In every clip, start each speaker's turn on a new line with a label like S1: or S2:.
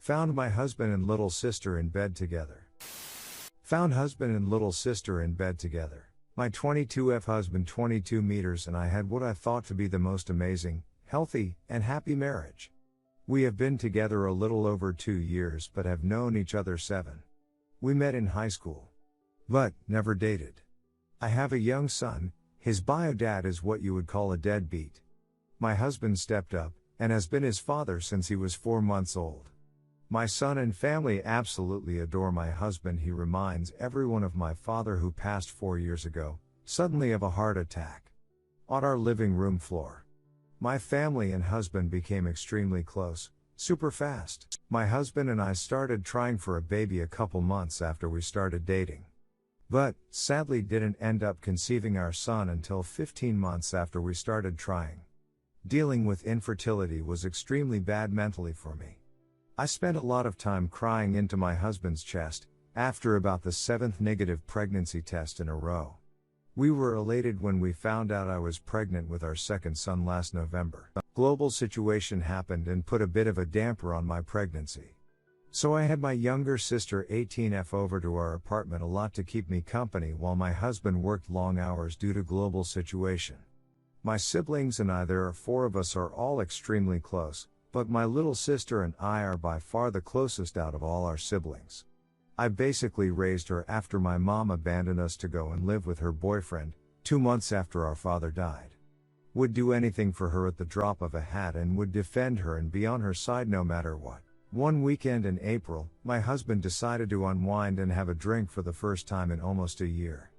S1: Found my husband and little sister in bed together. Found husband and little sister in bed together. My 22F husband 22 meters and I had what I thought to be the most amazing, healthy, and happy marriage. We have been together a little over 2 years but have known each other 7. We met in high school. But, never dated. I have a young son, his bio dad is what you would call a deadbeat. My husband stepped up, and has been his father since he was 4 months old. My son and family absolutely adore my husband. He reminds everyone of my father who passed 4 years ago, suddenly of a heart attack. On our living room floor. My family and husband became extremely close, super fast. My husband and I started trying for a baby a couple months after we started dating. But, sadly didn't end up conceiving our son until 15 months after we started trying. Dealing with infertility was extremely bad mentally for me. I spent a lot of time crying into my husband's chest, after about the 7th negative pregnancy test in a row. We were elated when we found out I was pregnant with our second son last November. A global situation happened and put a bit of a damper on my pregnancy. So I had my younger sister 18F over to our apartment a lot to keep me company while my husband worked long hours due to global situation. My siblings and I, there are 4 of us, are all extremely close, but my little sister and I are by far the closest out of all our siblings. I basically raised her after my mom abandoned us to go and live with her boyfriend, 2 months after our father died. Would do anything for her at the drop of a hat and would defend her and be on her side no matter what. One weekend in April, my husband decided to unwind and have a drink for the first time in almost a year.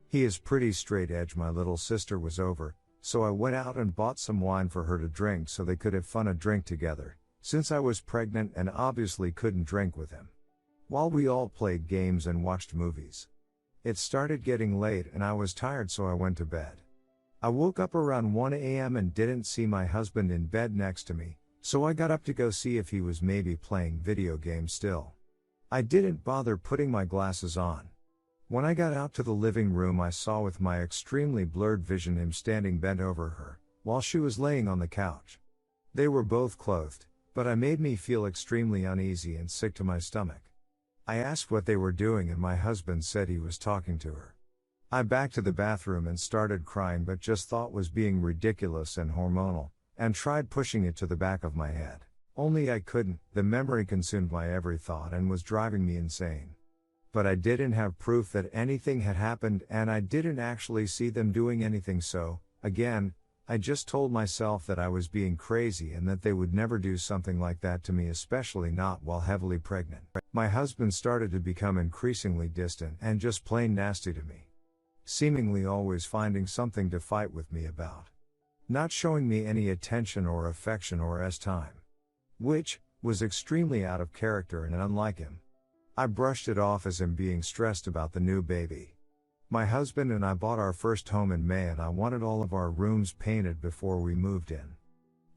S1: He is pretty straight edge. My little sister was over, so I went out and bought some wine for her to drink so they could have fun a drink together, since I was pregnant and obviously couldn't drink with him. While we all played games and watched movies. It started getting late and I was tired, so I went to bed. I woke up around 1 a.m. and didn't see my husband in bed next to me. So I got up to go see if he was maybe playing video games still. I didn't bother putting my glasses on. When I got out to the living room, I saw with my extremely blurred vision him standing bent over her, while she was laying on the couch. They were both clothed, but it made me feel extremely uneasy and sick to my stomach. I asked what they were doing and my husband said he was talking to her. I backed to the bathroom and started crying, but just thought was being ridiculous and hormonal, and tried pushing it to the back of my head. Only I couldn't. The memory consumed my every thought and was driving me insane. But I didn't have proof that anything had happened and I didn't actually see them doing anything, so, again, I just told myself that I was being crazy and that they would never do something like that to me, especially not while heavily pregnant. My husband started to become increasingly distant and just plain nasty to me. Seemingly always finding something to fight with me about. Not showing me any attention or affection or time. Which was extremely out of character and unlike him. I brushed it off as him being stressed about the new baby. My husband and I bought our first home in May and I wanted all of our rooms painted before we moved in.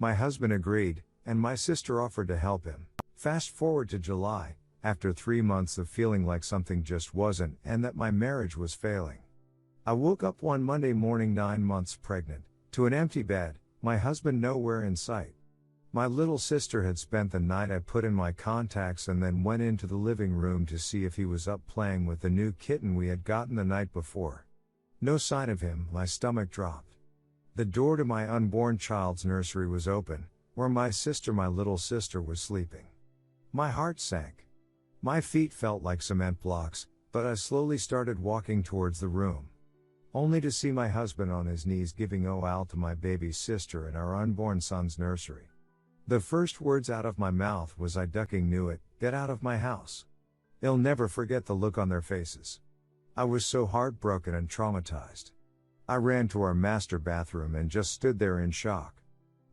S1: My husband agreed, and my sister offered to help him. Fast forward to July, after 3 months of feeling like something just wasn't and that my marriage was failing. I woke up one Monday morning 9 months pregnant, to an empty bed, my husband nowhere in sight. My little sister had spent the night. I put in my contacts and then went into the living room to see if he was up playing with the new kitten we had gotten the night before. No sign of him. My stomach dropped. The door to my unborn child's nursery was open, where my little sister was sleeping. My heart sank. My feet felt like cement blocks, but I slowly started walking towards the room. Only to see my husband on his knees giving OL to my baby sister in our unborn son's nursery. The first words out of my mouth was, "I ducking knew it, get out of my house." I'll never forget the look on their faces. I was so heartbroken and traumatized. I ran to our master bathroom and just stood there in shock.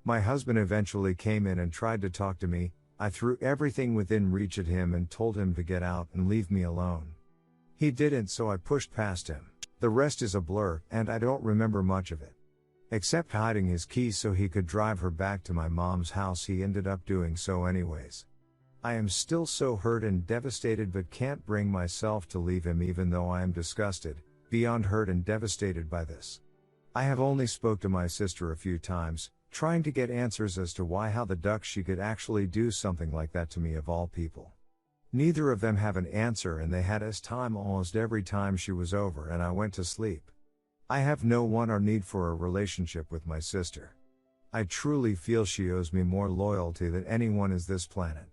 S1: My husband eventually came in and tried to talk to me. I threw everything within reach at him and told him to get out and leave me alone. He didn't, so I pushed past him. The rest is a blur, and I don't remember much of it. Except hiding his keys so he could drive her back to my mom's house. He ended up doing so anyways. I am still so hurt and devastated, but can't bring myself to leave him, even though I am disgusted, beyond hurt and devastated by this. I have only spoke to my sister a few times, trying to get answers as to how the duck she could actually do something like that to me of all people. Neither of them have an answer, and they had us time almost every time she was over and I went to sleep. I have no want or need for a relationship with my sister. I truly feel she owes me more loyalty than anyone is this planet.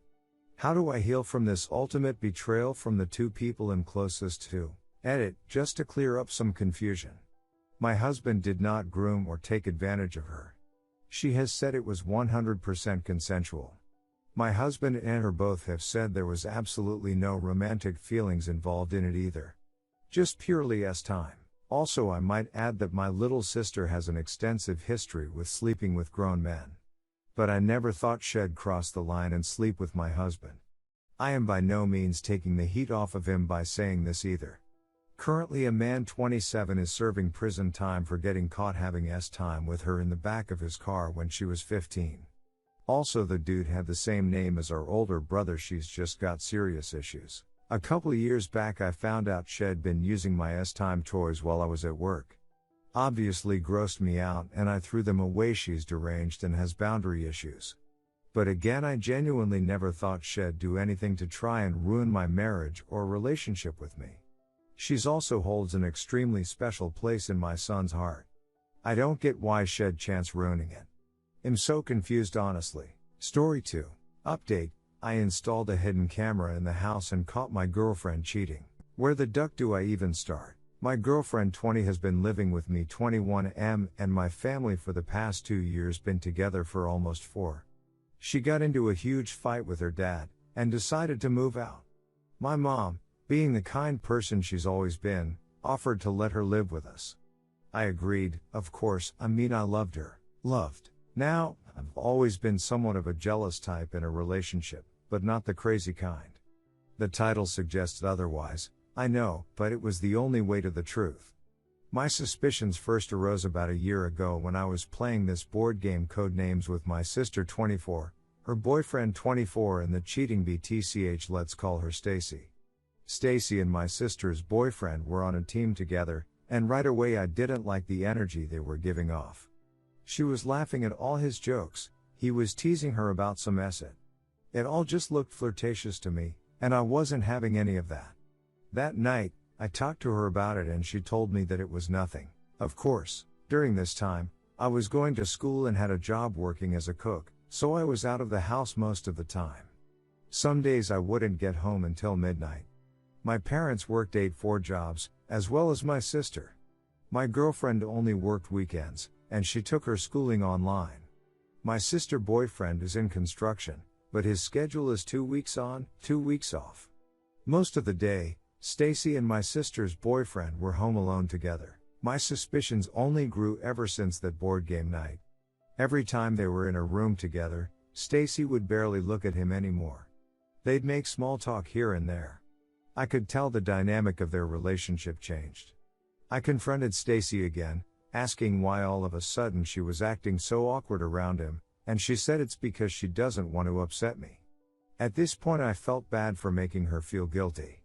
S1: How do I heal from this ultimate betrayal from the two people I'm closest to? Edit, just to clear up some confusion. My husband did not groom or take advantage of her. She has said it was 100% consensual. My husband and her both have said there was absolutely no romantic feelings involved in it either. Just purely time. Also, I might add that my little sister has an extensive history with sleeping with grown men. But I never thought she'd cross the line and sleep with my husband. I am by no means taking the heat off of him by saying this either. Currently, a man 27 is serving prison time for getting caught having time with her in the back of his car when she was 15. Also, the dude had the same name as our older brother. She's just got serious issues. A couple years back I found out she'd been using my time toys while I was at work. Obviously grossed me out and I threw them away. She's deranged and has boundary issues. But again, I genuinely never thought she'd do anything to try and ruin my marriage or relationship with me. She's also holds an extremely special place in my son's heart. I don't get why she'd chance ruining it. I'm so confused honestly. Story 2. Update. I installed a hidden camera in the house and caught my girlfriend cheating. Where the duck do I even start? My girlfriend 20 has been living with me 21 and my family for the past 2 years, been together for almost 4. She got into a huge fight with her dad and decided to move out. My mom, being the kind person she's always been, offered to let her live with us. I agreed, of course. I loved her. Now, I've always been somewhat of a jealous type in a relationship, but not the crazy kind. The title suggested otherwise, I know, but it was the only way to the truth. My suspicions first arose about a year ago when I was playing this board game Codenames with my sister 24, her boyfriend 24 and the cheating BTCH, let's call her Stacy. Stacy and my sister's boyfriend were on a team together, and right away I didn't like the energy they were giving off. She was laughing at all his jokes, he was teasing her about some acid. It all just looked flirtatious to me, and I wasn't having any of that. That night, I talked to her about it and she told me that it was nothing. Of course, during this time, I was going to school and had a job working as a cook, so I was out of the house most of the time. Some days I wouldn't get home until midnight. My parents worked 8-4 jobs, as well as my sister. My girlfriend only worked weekends, and she took her schooling online. My sister boyfriend is in construction, but his schedule is 2 weeks on, 2 weeks off. Most of the day, Stacy and my sister's boyfriend were home alone together. My suspicions only grew ever since that board game night. Every time they were in a room together, Stacy would barely look at him anymore. They'd make small talk here and there. I could tell the dynamic of their relationship changed. I confronted Stacy again, asking why all of a sudden she was acting so awkward around him, and she said it's because she doesn't want to upset me. At this point I felt bad for making her feel guilty.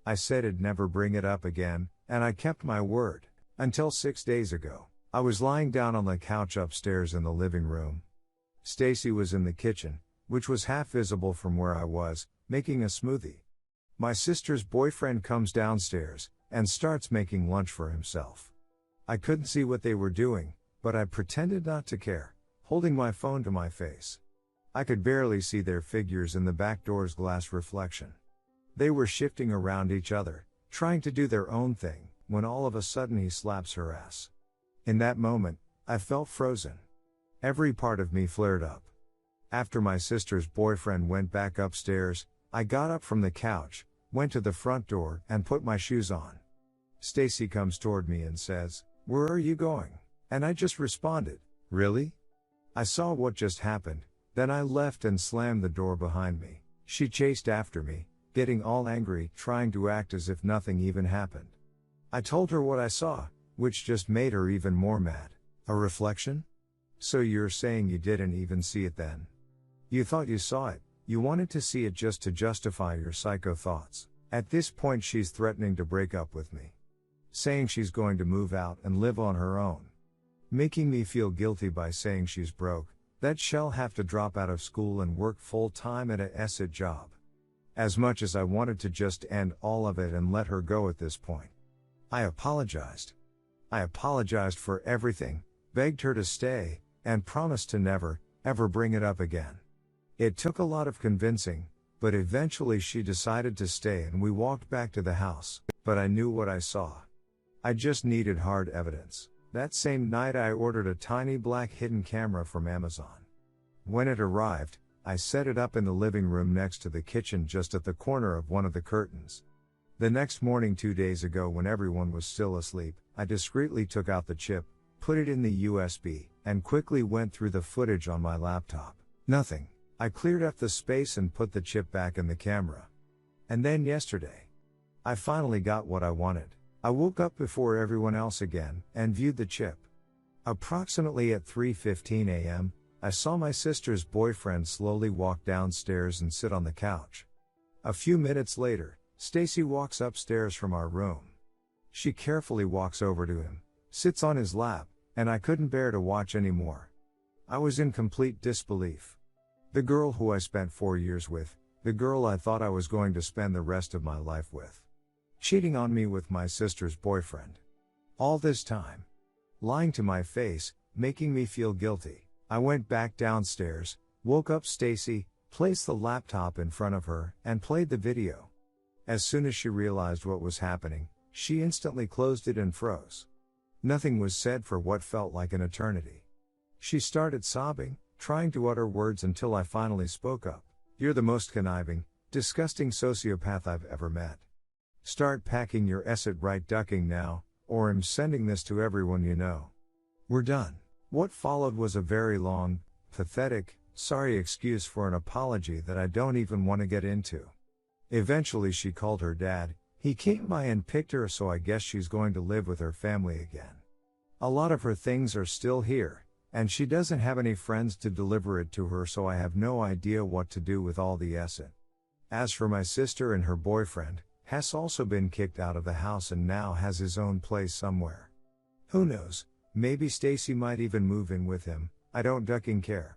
S1: I said I'd never bring it up again, and I kept my word. Until 6 days ago, I was lying down on the couch upstairs in the living room. Stacy was in the kitchen, which was half visible from where I was, making a smoothie. My sister's boyfriend comes downstairs and starts making lunch for himself. I couldn't see what they were doing, but I pretended not to care, holding my phone to my face. I could barely see their figures in the back door's glass reflection. They were shifting around each other, trying to do their own thing, when all of a sudden he slaps her ass. In that moment, I felt frozen. Every part of me flared up. After my sister's boyfriend went back upstairs, I got up from the couch, went to the front door, and put my shoes on. Stacy comes toward me and says, "Where are you going?" And I just responded, "Really?" I saw what just happened, then I left and slammed the door behind me. She chased after me, getting all angry, trying to act as if nothing even happened. I told her what I saw, which just made her even more mad. A reflection? So you're saying you didn't even see it then? You thought you saw it, you wanted to see it just to justify your psycho thoughts. At this point she's threatening to break up with me. Saying she's going to move out and live on her own. making me feel guilty by saying she's broke, that she'll have to drop out of school and work full-time at a ESIT job. As much as I wanted to just end all of it and let her go at this point. I apologized. I apologized for everything, begged her to stay, and promised to never, ever bring it up again. It took a lot of convincing, but eventually she decided to stay and we walked back to the house, but I knew what I saw. I just needed hard evidence. That same night I ordered a tiny black hidden camera from Amazon. When it arrived, I set it up in the living room next to the kitchen just at the corner of one of the curtains. The next morning 2 days ago when everyone was still asleep, I discreetly took out the chip, put it in the USB, and quickly went through the footage on my laptop. Nothing. I cleared up the space and put the chip back in the camera. And then yesterday, I finally got what I wanted. I woke up before everyone else again, and viewed the chip. Approximately at 3:15 a.m., I saw my sister's boyfriend slowly walk downstairs and sit on the couch. A few minutes later, Stacy walks upstairs from our room. She carefully walks over to him, sits on his lap, and I couldn't bear to watch anymore. I was in complete disbelief. The girl who I spent 4 years with, the girl I thought I was going to spend the rest of my life with. Cheating on me with my sister's boyfriend. All this time. Lying to my face, making me feel guilty. I went back downstairs, woke up Stacy, placed the laptop in front of her, and played the video. As soon as she realized what was happening, she instantly closed it and froze. Nothing was said for what felt like an eternity. She started sobbing, trying to utter words until I finally spoke up. You're the most conniving, disgusting sociopath I've ever met. Start packing your ESIT right ducking now, or I'm sending this to everyone you know. We're done. What followed was a very long, pathetic, sorry excuse for an apology that I don't even want to get into. Eventually she called her dad, he came by and picked her, so I guess she's going to live with her family again. A lot of her things are still here, and she doesn't have any friends to deliver it to her, so I have no idea what to do with all the ESIT. As for my sister and her boyfriend, has also been kicked out of the house and now has his own place somewhere. Who knows, maybe Stacy might even move in with him, I don't ducking care.